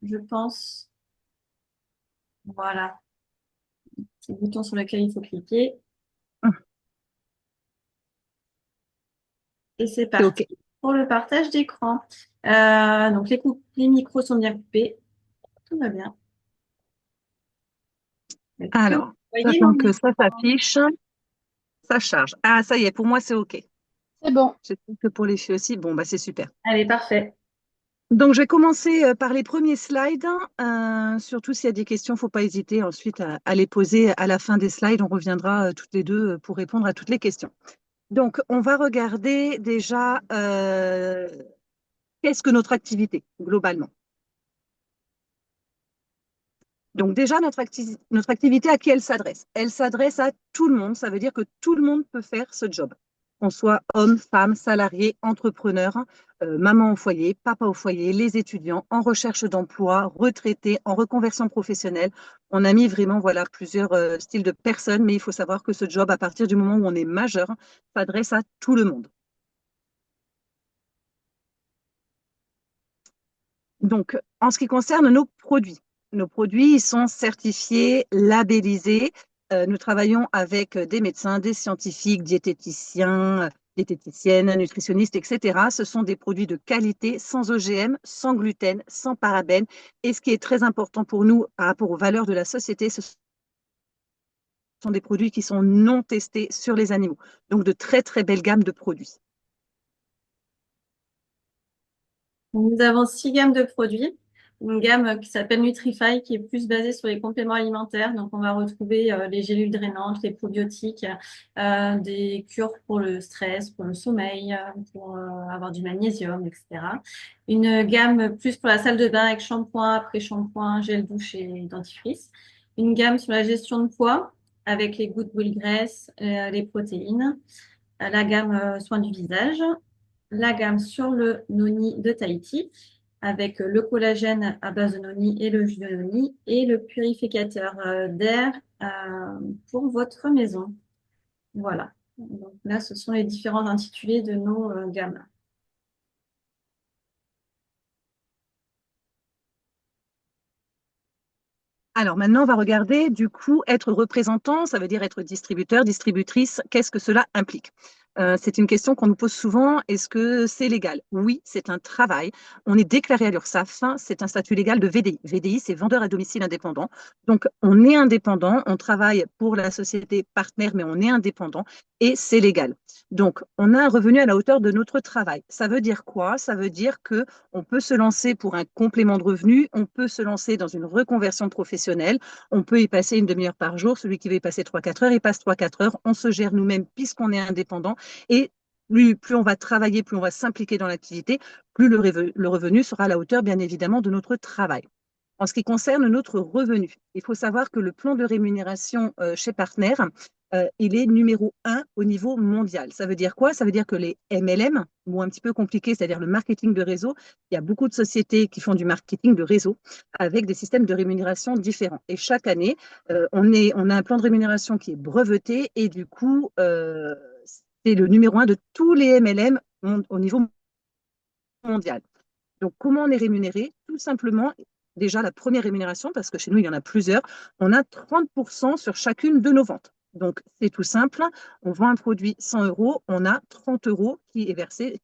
je pense. Voilà, c'est le bouton sur lequel il faut cliquer. Et c'est C'est parti OK. pour le partage d'écran. Donc, les micros sont bien coupés. Tout va bien. Est-ce que vous Alors, voyez mon j'attends que ça écran? s'affiche, ça charge. Ah, ça y est, pour moi, c'est OK. C'est bon. J'espère que pour les filles aussi, bon, bah, c'est super. Allez, parfait. Donc, je vais commencer par les premiers slides. Surtout s'il y a des questions, il ne faut pas hésiter ensuite à les poser à la fin des slides. On reviendra toutes les deux pour répondre à toutes les questions. Donc, on va regarder déjà qu'est-ce que notre activité globalement. Donc déjà, notre activité, à qui elle s'adresse? Elle s'adresse à tout le monde. Ça veut dire que tout le monde peut faire ce job. Qu'on soit homme, femme, salarié, entrepreneur, maman au foyer, papa au foyer, les étudiants, en recherche d'emploi, retraités, en reconversion professionnelle. On a mis vraiment voilà, plusieurs styles de personnes, mais il faut savoir que ce job, à partir du moment où on est majeur, s'adresse à tout le monde. Donc, en ce qui concerne nos produits ils sont certifiés, labellisés. Nous travaillons avec des médecins, des scientifiques, diététiciens, diététiciennes, nutritionnistes, etc. Ce sont des produits de qualité, sans OGM, sans gluten, sans parabènes. Et ce qui est très important pour nous par rapport aux valeurs de la société, ce sont des produits qui sont non testés sur les animaux. Donc, de très, très belles gammes de produits. Nous avons 6 gammes de produits. Une gamme qui s'appelle Nutrify, qui est plus basée sur les compléments alimentaires. Donc, on va retrouver les gélules drainantes, les probiotiques, des cures pour le stress, pour le sommeil, pour avoir du magnésium, etc. Une gamme plus pour la salle de bain avec shampoing, après-shampoing, gel douche et dentifrice. Une gamme sur la gestion de poids avec les gouttes brûle graisse, les protéines. La gamme soins du visage, la gamme sur le noni de Tahiti avec le collagène à base de noni et le jus de noni et le purificateur d'air euh, pour votre maison. Voilà. Donc là, ce sont les différents intitulés de nos gammes. Alors maintenant, on va regarder du coup être représentant, ça veut dire être distributeur, distributrice. Qu'est-ce que cela implique? C'est une question qu'on nous pose souvent. Est-ce que c'est légal? Oui, c'est un travail. On est déclaré à l'URSSAF. C'est un statut légal de VDI. VDI, c'est vendeur à domicile indépendant. Donc, on est indépendant. On travaille pour la société partenaire, mais on est indépendant et c'est légal. Donc, on a un revenu à la hauteur de notre travail. Ça veut dire quoi? Ça veut dire que on peut se lancer pour un complément de revenu, on peut se lancer dans une reconversion professionnelle, on peut y passer une demi-heure par jour. Celui qui veut y passer 3-4 heures, il passe 3-4 heures. On se gère nous-mêmes puisqu'on est indépendant. Et plus on va travailler, plus on va s'impliquer dans l'activité, plus le revenu sera à la hauteur, bien évidemment, de notre travail. En ce qui concerne notre revenu, il faut savoir que le plan de rémunération chez Partner, il est numéro un au niveau mondial. Ça veut dire quoi? Ça veut dire que les MLM, ou un petit peu compliqué, c'est-à-dire le marketing de réseau, il y a beaucoup de sociétés qui font du marketing de réseau avec des systèmes de rémunération différents. Et chaque année, on a un plan de rémunération qui est breveté et du coup, c'est le numéro un de tous les MLM au niveau mondial. Donc, comment on est rémunéré? Tout simplement, déjà la première rémunération, parce que chez nous, il y en a plusieurs, on a 30% sur chacune de nos ventes. Donc, c'est tout simple. On vend un produit 100 euros, on a 30 euros qui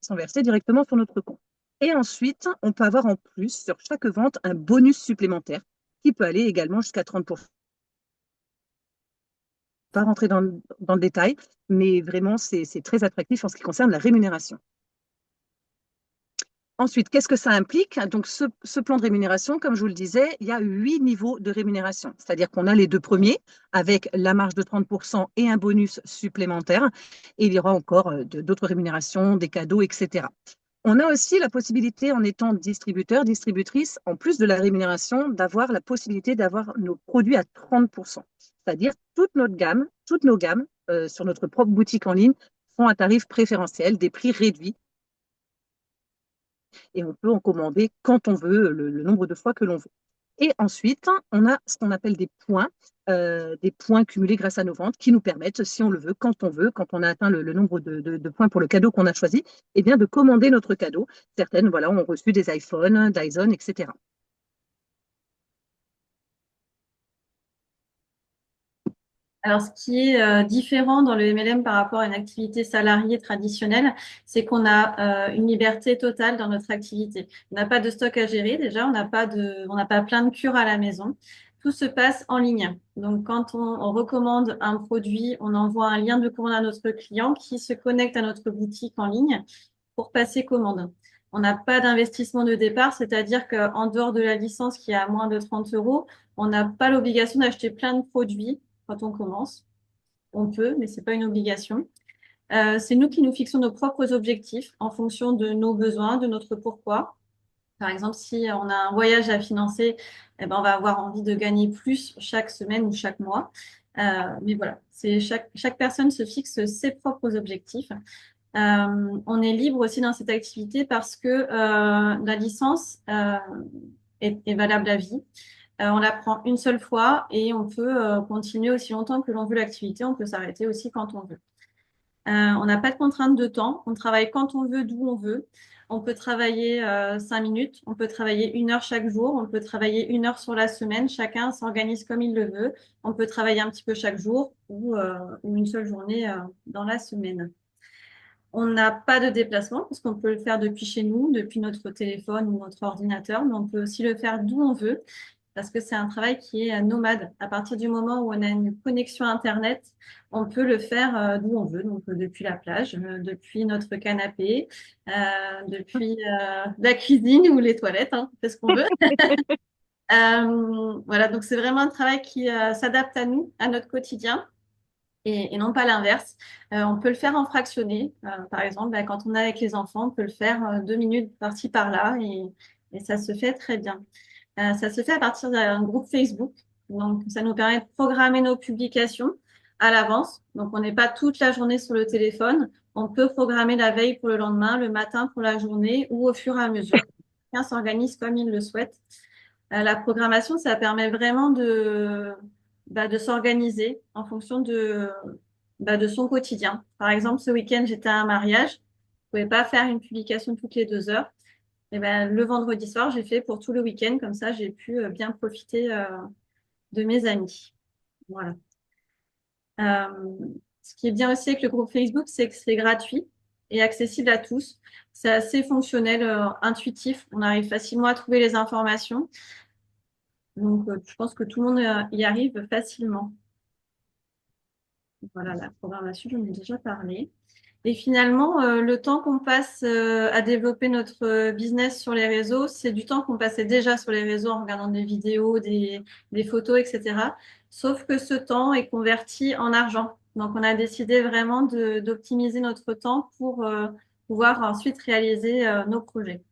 sont versés directement sur notre compte. Et ensuite, on peut avoir en plus sur chaque vente un bonus supplémentaire qui peut aller également jusqu'à 30%. Pas rentrer dans le détail, mais vraiment, c'est très attractif en ce qui concerne la rémunération. Ensuite, qu'est-ce que ça implique? Donc, ce plan de rémunération, comme je vous le disais, il y a 8 niveaux de rémunération. C'est-à-dire qu'on a les deux premiers avec la marge de 30% et un bonus supplémentaire. Et il y aura encore d'autres rémunérations, des cadeaux, etc. On a aussi la possibilité, en étant distributeur, distributrice, en plus de la rémunération, d'avoir la possibilité d'avoir nos produits à 30%. C'est-à-dire toutes nos gammes sur notre propre boutique en ligne sont à tarif préférentiel, des prix réduits et on peut en commander quand on veut, le nombre de fois que l'on veut. Et ensuite, on a ce qu'on appelle des points cumulés grâce à nos ventes qui nous permettent, si on le veut, quand on a atteint le nombre de points pour le cadeau qu'on a choisi, eh bien de commander notre cadeau. Certaines, voilà, ont reçu des iPhones, Dyson, etc. Alors, ce qui est différent dans le MLM par rapport à une activité salariée traditionnelle, c'est qu'on a une liberté totale dans notre activité. On n'a pas de stock à gérer déjà, on n'a pas plein de cures à la maison. Tout se passe en ligne. Donc, quand on recommande un produit, on envoie un lien de commande à notre client qui se connecte à notre boutique en ligne pour passer commande. On n'a pas d'investissement de départ, c'est-à-dire qu'en dehors de la licence qui est à moins de 30 euros, on n'a pas l'obligation d'acheter plein de produits quand on commence. On peut, mais c'est pas une obligation. C'est nous qui nous fixons nos propres objectifs en fonction de nos besoins, de notre pourquoi. Par exemple, si on a un voyage à financer, eh ben, on va avoir envie de gagner plus chaque semaine ou chaque mois. Mais voilà, c'est chaque personne se fixe ses propres objectifs. On est libre aussi dans cette activité parce que la licence est valable à vie. On la prend une seule fois et on peut continuer aussi longtemps que l'on veut l'activité. On peut s'arrêter aussi quand on veut. On n'a pas de contrainte de temps. On travaille quand on veut, d'où on veut. On peut travailler 5 minutes. On peut travailler 1 heure chaque jour. On peut travailler 1 heure sur la semaine. Chacun s'organise comme il le veut. On peut travailler un petit peu chaque jour ou une seule journée dans la semaine. On n'a pas de déplacement parce qu'on peut le faire depuis chez nous, depuis notre téléphone ou notre ordinateur, mais on peut aussi le faire d'où on veut parce que c'est un travail qui est nomade. À partir du moment où on a une connexion Internet, on peut le faire d'où on veut, donc depuis la plage, depuis notre canapé, depuis la cuisine ou les toilettes, hein, on fait ce qu'on veut. Voilà, donc c'est vraiment un travail qui s'adapte à nous, à notre quotidien et non pas l'inverse. On peut le faire en fractionné. Par exemple, bah, quand on est avec les enfants, on peut le faire 2 minutes par-ci, par-là et ça se fait très bien. Ça se fait à partir d'un groupe Facebook. Donc, ça nous permet de programmer nos publications à l'avance. Donc, on n'est pas toute la journée sur le téléphone. On peut programmer la veille pour le lendemain, le matin pour la journée ou au fur et à mesure. Chacun s'organise comme il le souhaite. La programmation, ça permet vraiment de s'organiser en fonction de son quotidien. Par exemple, ce week-end, j'étais à un mariage. Je pouvais pas faire une publication toutes les 2 heures. Et ben, le vendredi soir, j'ai fait pour tout le week-end. Comme ça, j'ai pu bien profiter de mes amis. Voilà. Euh, Ce qui est bien aussi avec le groupe Facebook, c'est que c'est gratuit et accessible à tous. C'est assez fonctionnel, intuitif. On arrive facilement à trouver les informations. Donc, je pense que tout le monde y arrive facilement. Voilà, la programmation, j'en ai déjà parlé. Et finalement, le temps qu'on passe à développer notre business sur les réseaux, c'est du temps qu'on passait déjà sur les réseaux en regardant des vidéos, des photos, etc. Sauf que ce temps est converti en argent. Donc, on a décidé vraiment d'optimiser notre temps pour pouvoir ensuite réaliser nos projets.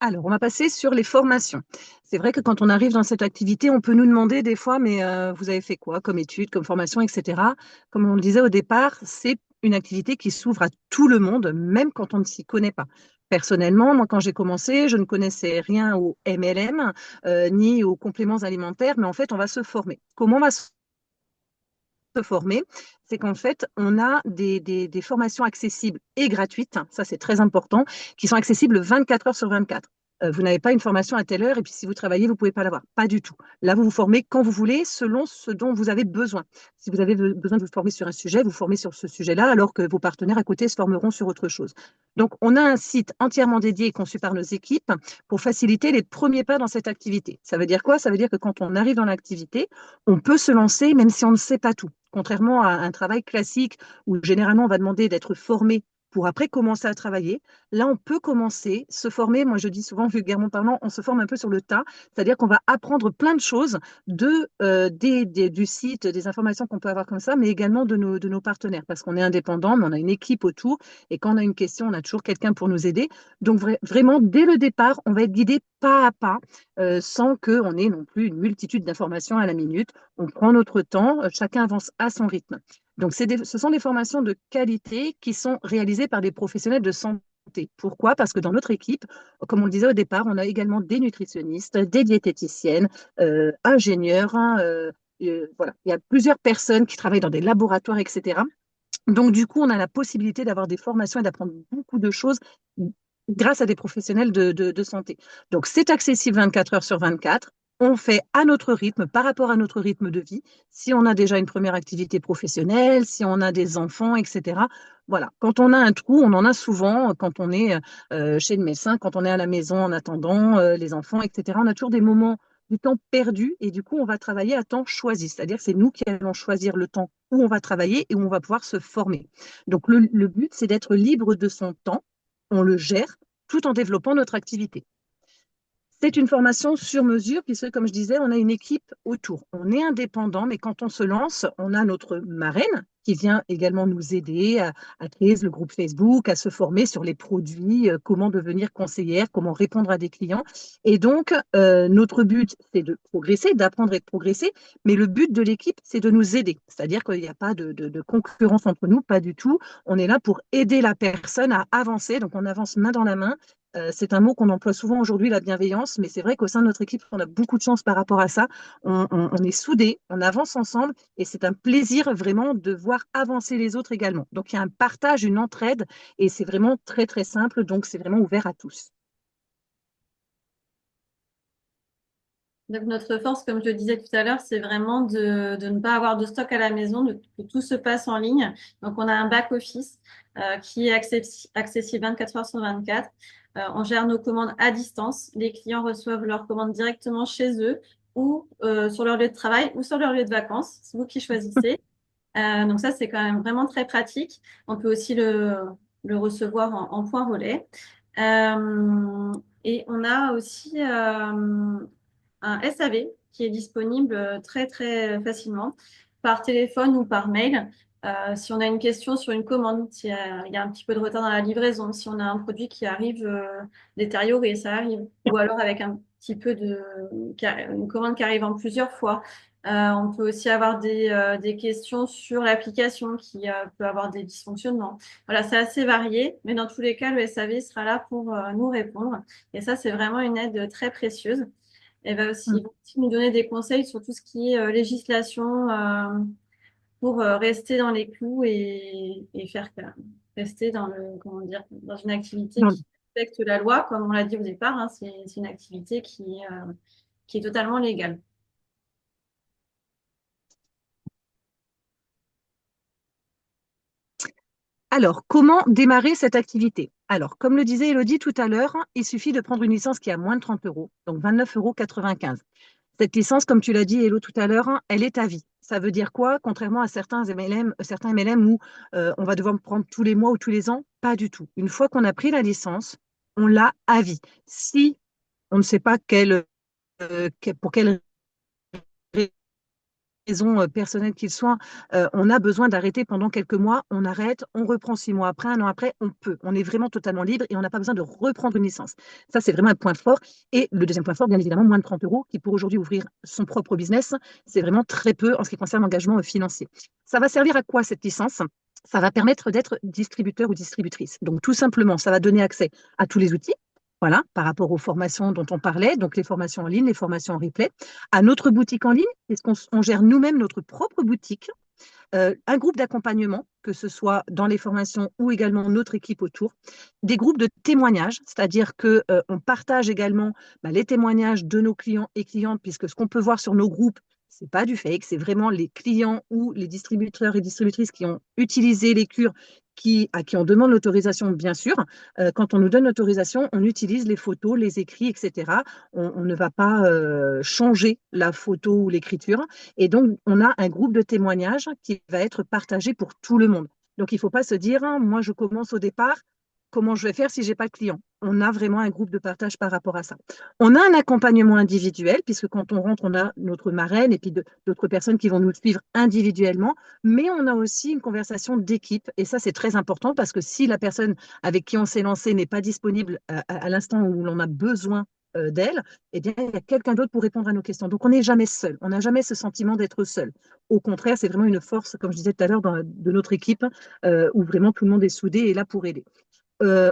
Alors, on va passer sur les formations. C'est vrai que quand on arrive dans cette activité, on peut nous demander des fois, mais vous avez fait quoi comme études, comme formation, etc. Comme on le disait au départ, c'est une activité qui s'ouvre à tout le monde, même quand on ne s'y connaît pas. Personnellement, moi, quand j'ai commencé, je ne connaissais rien au MLM, ni aux compléments alimentaires, mais en fait, on va se former. Comment on va se former? C'est qu'en fait, on a des formations accessibles et gratuites, ça c'est très important, qui sont accessibles 24 heures sur 24. Vous n'avez pas une formation à telle heure et puis si vous travaillez, vous ne pouvez pas l'avoir. Pas du tout. Là, vous vous formez quand vous voulez, selon ce dont vous avez besoin. Si vous avez besoin de vous former sur un sujet, vous formez sur ce sujet-là, alors que vos partenaires à côté se formeront sur autre chose. Donc, on a un site entièrement dédié et conçu par nos équipes pour faciliter les premiers pas dans cette activité. Ça veut dire quoi? Ça veut dire que quand on arrive dans l'activité, on peut se lancer même si on ne sait pas tout. Contrairement à un travail classique où généralement on va demander d'être formé pour après commencer à travailler, là on peut commencer, se former, moi je dis souvent vulgairement parlant, on se forme un peu sur le tas, c'est-à-dire qu'on va apprendre plein de choses du site, des informations qu'on peut avoir comme ça, mais également de nos partenaires, parce qu'on est indépendant, mais on a une équipe autour, et quand on a une question, on a toujours quelqu'un pour nous aider. Donc vraiment, dès le départ, on va être guidé pas à pas, sans qu'on ait non plus une multitude d'informations à la minute. On prend notre temps, chacun avance à son rythme. Donc, ce sont des formations de qualité qui sont réalisées par des professionnels de santé. Pourquoi? Parce que dans notre équipe, comme on le disait au départ, on a également des nutritionnistes, des diététiciennes, ingénieurs, hein, voilà. Il y a plusieurs personnes qui travaillent dans des laboratoires, etc. Donc, du coup, on a la possibilité d'avoir des formations et d'apprendre beaucoup de choses grâce à des professionnels de santé. Donc, c'est accessible 24 heures sur 24. On fait à notre rythme, par rapport à notre rythme de vie, si on a déjà une première activité professionnelle, si on a des enfants, etc. Voilà, quand on a un trou, on en a souvent quand on est chez le médecin, quand on est à la maison en attendant les enfants, etc. On a toujours des moments du temps perdu et du coup, on va travailler à temps choisi. C'est-à-dire que c'est nous qui allons choisir le temps où on va travailler et où on va pouvoir se former. Donc, le but, c'est d'être libre de son temps. On le gère tout en développant notre activité. C'est une formation sur mesure, puisque, comme je disais, on a une équipe autour. On est indépendant, mais quand on se lance, on a notre marraine qui vient également nous aider à créer le groupe Facebook, à se former sur les produits, comment devenir conseillère, comment répondre à des clients. Et donc, notre but, c'est de progresser, d'apprendre et de progresser, mais le but de l'équipe, c'est de nous aider. C'est-à-dire qu'il n'y a pas de concurrence entre nous, pas du tout. On est là pour aider la personne à avancer. Donc, on avance main dans la main. C'est un mot qu'on emploie souvent aujourd'hui, la bienveillance, mais c'est vrai qu'au sein de notre équipe, on a beaucoup de chance par rapport à ça. On est soudés, on avance ensemble et c'est un plaisir vraiment de voir avancer les autres également. Donc il y a un partage, une entraide et c'est vraiment très très simple, donc c'est vraiment ouvert à tous. Donc, notre force, comme je le disais tout à l'heure, c'est vraiment de ne pas avoir de stock à la maison, que tout se passe en ligne. Donc, on a un back-office qui est accessible 24 heures sur 24. On gère nos commandes à distance. Les clients reçoivent leurs commandes directement chez eux ou sur leur lieu de travail ou sur leur lieu de vacances. C'est vous qui choisissez. Donc, ça, c'est quand même vraiment très pratique. On peut aussi le recevoir en point relais. Euh, et on a aussi un SAV qui est disponible très très facilement par téléphone ou par mail. Si on a une question sur une commande, s'il y a un petit peu de retard dans la livraison, si on a un produit qui arrive détérioré, ça arrive, ou alors avec un petit peu une commande qui arrive en plusieurs fois. On peut aussi avoir des questions sur l'application qui peut avoir des dysfonctionnements. Voilà, c'est assez varié, mais dans tous les cas, le SAV sera là pour nous répondre. Et ça, c'est vraiment une aide très précieuse. Elle va aussi, ils vont aussi nous donner des conseils sur tout ce qui est législation pour rester dans les clous et faire rester dans comment dire, dans une activité Donc, qui respecte la loi, comme on l'a dit au départ, hein, c'est une activité qui est totalement légale. alors, comment démarrer cette activité? Alors, comme le disait Elodie tout à l'heure, il suffit de prendre une licence qui a moins de 30 euros, donc 29,95 €. Cette licence, comme tu l'as dit, Elo, tout à l'heure, elle est à vie. Ça veut dire quoi? Contrairement à certains MLM où on va devoir me prendre tous les mois ou tous les ans, pas du tout. Une fois qu'on a pris la licence, on l'a à vie. Si on ne sait pas pour quelle raison personnelle qu'il soit, on a besoin d'arrêter pendant quelques mois, on arrête, on reprend 6 mois après, un an après, on peut. On est vraiment totalement libre et on n'a pas besoin de reprendre une licence. Ça, c'est vraiment un point fort. Et le deuxième point fort, bien évidemment, moins de 30 euros, qui pour aujourd'hui ouvrir son propre business, c'est vraiment très peu en ce qui concerne l'engagement financier. Ça va servir à quoi cette licence? Ça va permettre d'être distributeur ou distributrice. Donc, tout simplement, ça va donner accès à tous les outils. Voilà, par rapport aux formations dont on parlait, donc les formations en ligne, les formations en replay, à notre boutique en ligne, puisqu'on gère nous-mêmes notre propre boutique, un groupe d'accompagnement, que ce soit dans les formations ou également notre équipe autour, des groupes de témoignages, c'est-à-dire que on partage également les témoignages de nos clients et clientes, puisque ce qu'on peut voir sur nos groupes, c'est pas du fake, c'est vraiment les clients ou les distributeurs et distributrices qui ont utilisé les cures, à qui on demande l'autorisation, bien sûr. Quand on nous donne l'autorisation, on utilise les photos, les écrits, etc. On ne va pas changer la photo ou l'écriture. Et donc, on a un groupe de témoignages qui va être partagé pour tout le monde. Donc, il ne faut pas se dire, hein, moi, je commence au départ, comment je vais faire si je n'ai pas de client? On a vraiment un groupe de partage par rapport à ça. On a un accompagnement individuel, puisque quand on rentre, on a notre marraine et puis d'autres personnes qui vont nous suivre individuellement, mais on a aussi une conversation d'équipe. Et ça, c'est très important parce que si la personne avec qui on s'est lancé n'est pas disponible à l'instant où l'on a besoin d'elle, eh bien, il y a quelqu'un d'autre pour répondre à nos questions. Donc, on n'est jamais seul. On n'a jamais ce sentiment d'être seul. Au contraire, c'est vraiment une force, comme je disais tout à l'heure, de notre équipe, où vraiment tout le monde est soudé et là pour aider.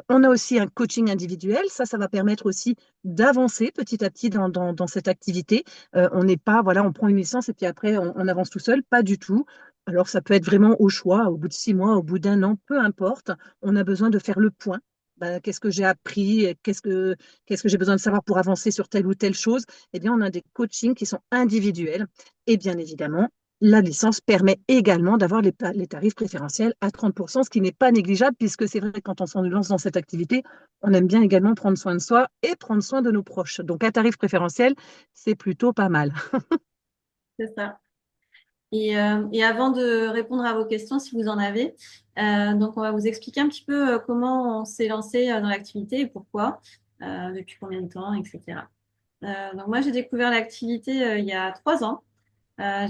On a aussi un coaching individuel. Ça va permettre aussi d'avancer petit à petit dans cette activité. On n'est pas, voilà, on prend une licence et puis après, on avance tout seul. Pas du tout. Alors, ça peut être vraiment au choix, au bout de 6 mois, au bout d'un an, peu importe. On a besoin de faire le point bah, qu'est-ce que j'ai appris, qu'est-ce que j'ai besoin de savoir pour avancer sur telle ou telle chose, eh bien, on a des coachings qui sont individuels. Et bien évidemment, la licence permet également d'avoir les tarifs préférentiels à 30%, ce qui n'est pas négligeable, puisque c'est vrai que quand on s'en lance dans cette activité, on aime bien également prendre soin de soi et prendre soin de nos proches. Donc, un tarif préférentiel, c'est plutôt pas mal. C'est ça. Et avant de répondre à vos questions, si vous en avez, donc on va vous expliquer un petit peu comment on s'est lancé dans l'activité et pourquoi, depuis combien de temps, etc. Donc moi, j'ai découvert l'activité il y a 3 ans.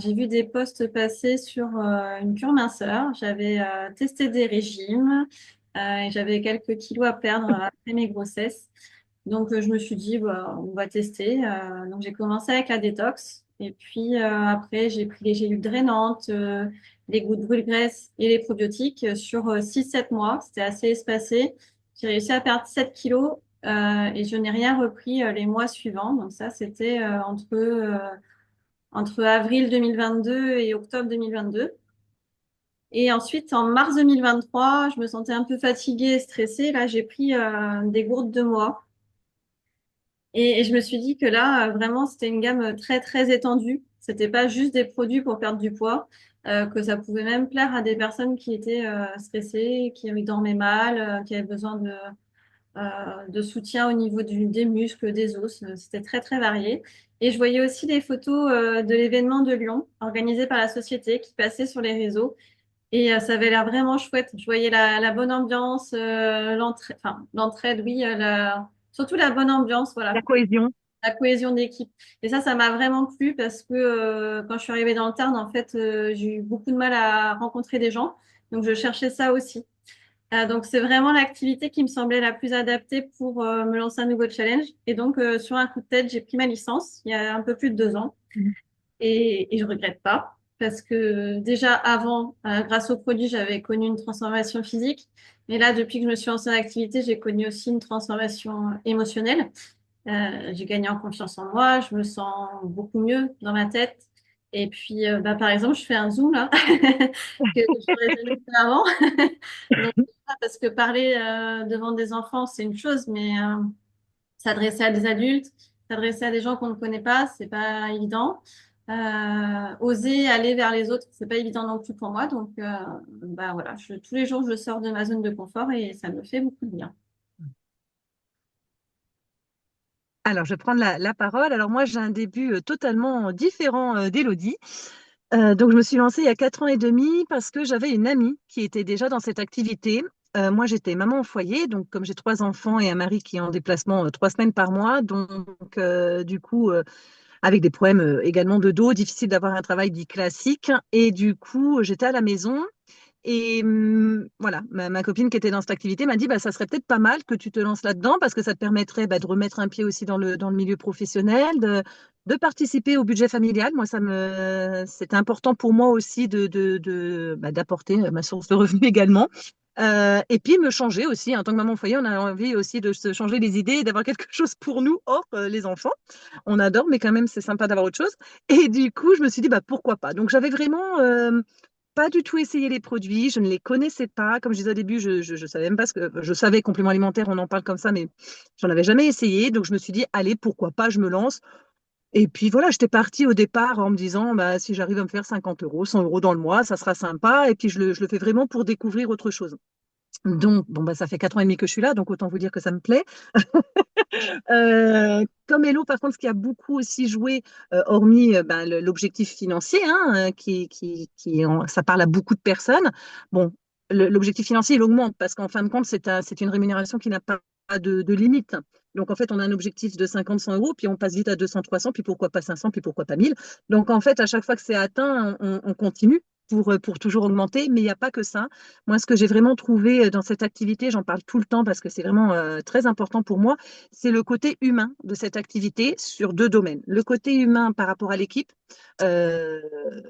J'ai vu des posts passer sur une cure minceur. J'avais testé des régimes et j'avais quelques kilos à perdre après mes grossesses. Donc, je me suis dit, bah, on va tester. Donc, j'ai commencé avec la détox. Et puis, après, j'ai pris les gélules drainantes, les gouttes brûle-graisse et les probiotiques sur 6-7 mois. C'était assez espacé. J'ai réussi à perdre 7 kilos et je n'ai rien repris les mois suivants. Donc, ça, c'était entre avril 2022 et octobre 2022. Et ensuite, en mars 2023, je me sentais un peu fatiguée et stressée. Là, j'ai pris des gourdes de moi. Et je me suis dit que là, vraiment, c'était une gamme très, très étendue. C'était pas juste des produits pour perdre du poids, que ça pouvait même plaire à des personnes qui étaient stressées, qui dormaient mal, qui avaient besoin de soutien au niveau des muscles, des os. C'était très, très varié. Et je voyais aussi des photos de l'événement de Lyon, organisé par la société, qui passait sur les réseaux. Et ça avait l'air vraiment chouette. Je voyais la bonne ambiance, l'entraide, oui, surtout la bonne ambiance, La voilà, cohésion. la cohésion d'équipe. Et ça m'a vraiment plu parce que quand je suis arrivée dans le Tarn, en fait, j'ai eu beaucoup de mal à rencontrer des gens. Donc, je cherchais ça aussi. Donc, c'est vraiment l'activité qui me semblait la plus adaptée pour me lancer un nouveau challenge. Et donc, sur un coup de tête, j'ai pris ma licence il y a un peu plus de 2 ans. Et je regrette pas parce que déjà avant, grâce au produit, j'avais connu une transformation physique. Mais là, depuis que je me suis lancée en activité, j'ai connu aussi une transformation émotionnelle. J'ai gagné en confiance en moi, je me sens beaucoup mieux dans ma tête. Et puis, bah, par exemple, je fais un zoom là que j'aurais jamais fait avant. Donc, parce que parler devant des enfants, c'est une chose, mais s'adresser à des adultes, s'adresser à des gens qu'on ne connaît pas, c'est pas évident. Oser aller vers les autres, c'est pas évident non plus pour moi. Donc, bah voilà, tous les jours, je sors de ma zone de confort et ça me fait beaucoup de bien. Alors, je vais prendre la parole. Alors, moi, j'ai un début totalement différent d'Élodie. Donc, je me suis lancée il y a 4 ans et demi parce que j'avais une amie qui était déjà dans cette activité. Moi, j'étais maman au foyer, donc comme j'ai 3 enfants et un mari qui est en déplacement 3 semaines par mois, donc du coup, avec des problèmes également de dos, difficile d'avoir un travail dit classique. Et du coup, j'étais à la maison. Et voilà, ma copine qui était dans cette activité m'a dit, bah, ça serait peut-être pas mal que tu te lances là-dedans parce que ça te permettrait bah, de remettre un pied aussi dans le milieu professionnel, de participer au budget familial. Moi, c'était important pour moi aussi bah, d'apporter ma source de revenus également. Et puis me changer aussi, en tant que maman au foyer, on a envie aussi de se changer les idées et d'avoir quelque chose pour nous hors les enfants. On adore, mais quand même, c'est sympa d'avoir autre chose. Et du coup, je me suis dit, bah, pourquoi pas. Donc, j'avais vraiment pas du tout essayé les produits, je ne les connaissais pas. Comme je disais au début, je savais même pas ce que je savais, compléments alimentaires, on en parle comme ça, mais j'en avais jamais essayé. Donc je me suis dit, allez, pourquoi pas, je me lance. Et puis voilà, j'étais partie au départ en me disant, bah, si j'arrive à me faire 50 euros, 100 euros dans le mois, ça sera sympa. Et puis je le fais vraiment pour découvrir autre chose. Donc, bon, bah, ça fait 4 ans et demi que je suis là, donc autant vous dire que ça me plaît. Comme Hello, par contre, ce qui a beaucoup aussi joué, hormis ben, l'objectif financier, hein, ça parle à beaucoup de personnes. Bon, l'objectif financier, il augmente parce qu'en fin de compte, c'est une rémunération qui n'a pas de limite. Donc, en fait, on a un objectif de 50, 100 euros, puis on passe vite à 200, 300, puis pourquoi pas 500, puis pourquoi pas 1000. Donc, en fait, à chaque fois que c'est atteint, on continue pour toujours augmenter, mais il n'y a pas que ça. Moi, ce que j'ai vraiment trouvé dans cette activité, j'en parle tout le temps parce que c'est vraiment très important pour moi, c'est le côté humain de cette activité sur 2 domaines. Le côté humain par rapport à l'équipe, Euh,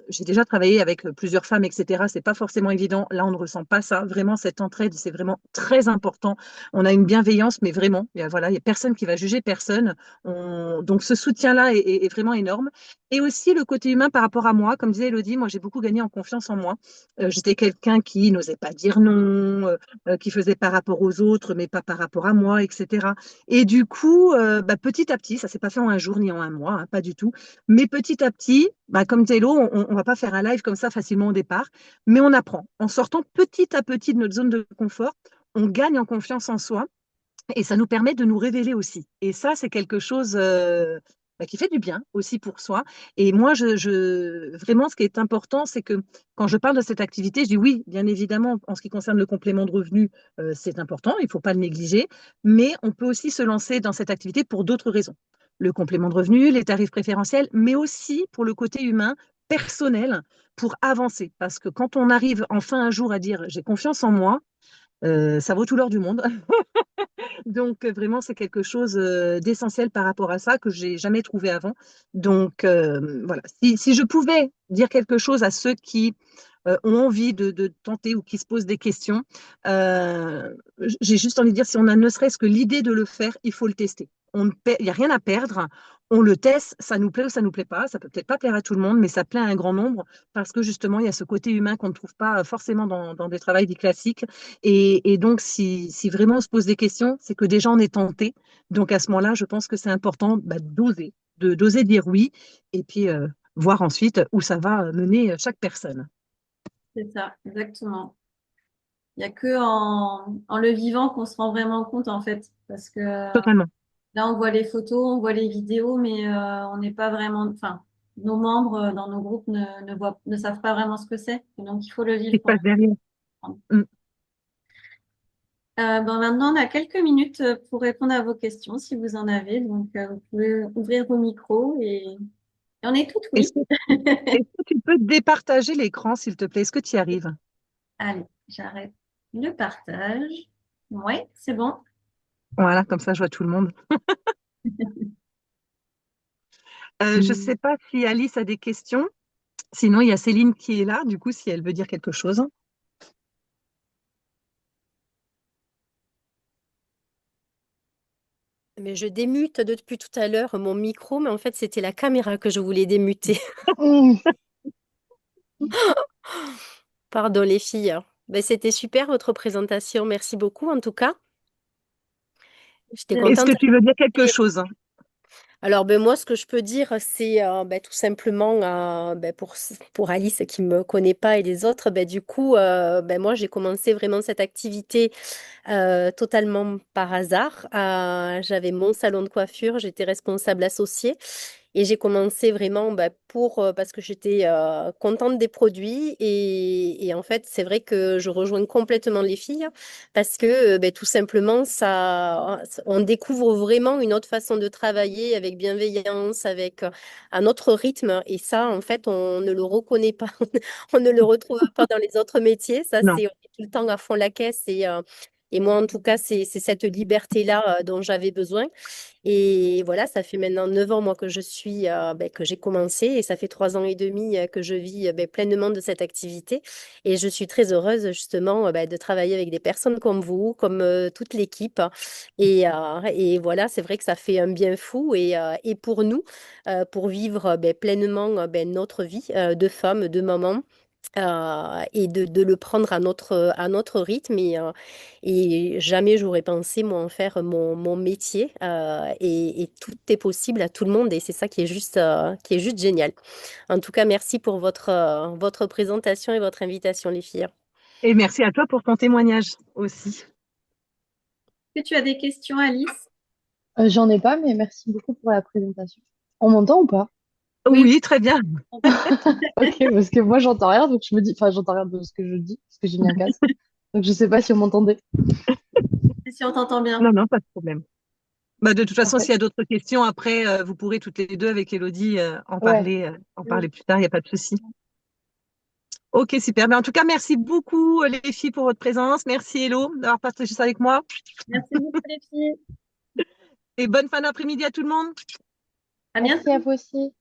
j'ai déjà travaillé avec plusieurs femmes, etc. C'est pas forcément évident. Là, on ne ressent pas ça. Vraiment, cette entraide, c'est vraiment très important. On a une bienveillance, mais vraiment, voilà, il y a personne qui va juger personne. Donc, ce soutien-là est vraiment énorme. Et aussi le côté humain par rapport à moi. Comme disait Elodie, moi, j'ai beaucoup gagné en confiance en moi. J'étais quelqu'un qui n'osait pas dire non, qui faisait par rapport aux autres, mais pas par rapport à moi, etc. Et du coup, petit à petit, ça s'est pas fait en un jour ni en un mois, hein, pas du tout. Mais petit à petit, comme Tello, on ne va pas faire un live comme ça facilement au départ, mais on apprend. En sortant petit à petit de notre zone de confort, on gagne en confiance en soi et ça nous permet de nous révéler aussi. Et ça, c'est quelque chose qui fait du bien aussi pour soi. Et moi, vraiment, ce qui est important, c'est que quand je parle de cette activité, je dis oui, bien évidemment, en ce qui concerne le complément de revenu, c'est important, il ne faut pas le négliger, mais on peut aussi se lancer dans cette activité pour d'autres raisons. Le complément de revenu, les tarifs préférentiels, mais aussi pour le côté humain, personnel, pour avancer. Parce que quand on arrive enfin un jour à dire j'ai confiance en moi, ça vaut tout l'or du monde. Donc, vraiment, c'est quelque chose d'essentiel par rapport à ça que j'ai jamais trouvé avant. Donc, voilà. Si je pouvais dire quelque chose à ceux qui ont envie de tenter ou qui se posent des questions, j'ai juste envie de dire, si on a ne serait-ce que l'idée de le faire, il faut le tester. Il n'y a rien à perdre. On le teste, ça nous plaît ou ça nous plaît pas. Ça peut peut-être pas plaire à tout le monde, mais ça plaît à un grand nombre parce que justement, il y a ce côté humain qu'on ne trouve pas forcément dans des travails dits classiques. Et donc, si vraiment on se pose des questions, c'est que déjà on est tenté. Donc, à ce moment-là, je pense que c'est important d'oser, d'oser dire oui et puis voir ensuite où ça va mener chaque personne. C'est ça, exactement. Il n'y a que en le vivant qu'on se rend vraiment compte, en fait. Parce que Totalement. là, on voit les photos, on voit les vidéos, mais on n'est pas vraiment, enfin, nos membres dans nos groupes ne savent pas vraiment ce que c'est. Et donc, il faut le Qui vivre se pour passe derrière. comprendre. Mm. Maintenant, on a quelques minutes pour répondre à vos questions, si vous en avez. Donc, vous pouvez ouvrir vos micros et on est toutes Est-ce oui. que, est-ce que tu peux départager l'écran, s'il te plaît? Est-ce que tu y arrives? Allez, j'arrête le partage. Oui, c'est bon. Voilà, comme ça, je vois tout le monde. Je ne sais pas si Alice a des questions. Sinon, il y a Céline qui est là, du coup, si elle veut dire quelque chose. Mais je démute depuis tout à l'heure mon micro, mais en fait, c'était la caméra que je voulais démuter. Mm. Pardon, les filles. Ben, c'était super votre présentation. Merci beaucoup, en tout cas. J'étais Est-ce que contente. tu veux dire quelque chose? Alors, ben, moi, ce que je peux dire, c'est ben, tout simplement ben, pour Alice qui me connaît pas et les autres, ben, du coup, ben, moi, j'ai commencé vraiment cette activité totalement par hasard. J'avais mon salon de coiffure, j'étais responsable associée. Et j'ai commencé vraiment bah, parce que j'étais contente des produits. Et en fait, c'est vrai que je rejoins complètement les filles parce que bah, tout simplement, on découvre vraiment une autre façon de travailler avec bienveillance, avec un autre rythme. Et ça, en fait, on ne le reconnaît pas. On ne le retrouve pas dans les autres métiers. Ça, Non. c'est on est tout le temps à fond la caisse. Et moi, en tout cas, c'est cette liberté-là dont j'avais besoin. Et voilà, ça fait maintenant 9 ans, moi, que je suis, ben, que j'ai commencé et ça fait 3 ans et demi que je vis ben, pleinement de cette activité. Et je suis très heureuse, justement, ben, de travailler avec des personnes comme vous, comme toute l'équipe. Et voilà, c'est vrai que ça fait un bien fou. Et pour nous, pour vivre ben, pleinement ben, notre vie de femme, de maman, et de le prendre à notre rythme. Et jamais j'aurais pensé, moi, en faire mon métier. Et tout est possible à tout le monde. Et c'est ça qui est juste génial. En tout cas, merci pour votre présentation et votre invitation, les filles. Et merci à toi pour ton témoignage aussi. Est-ce que tu as des questions, Alice? J'en ai pas, mais merci beaucoup pour la présentation. On m'entend ou pas? Oui. Oui, très bien. Ok, parce que moi j'entends rien, donc je me dis, enfin j'entends rien de ce que je dis, parce que j'ai mis un casque. Donc je sais pas si on m'entendait. Si on t'entend bien. Non, non, pas de problème. De toute façon, Parfait. s'il y a d'autres questions, après, vous pourrez toutes les deux avec Elodie Ouais. en Oui. parler plus tard, il n'y a pas de souci. Ok, super. En tout cas, merci beaucoup les filles pour votre présence. Merci Hello d'avoir partagé ça avec moi. Merci beaucoup, les filles. Et bonne fin d'après-midi à tout le monde. À Merci à bientôt. vous aussi.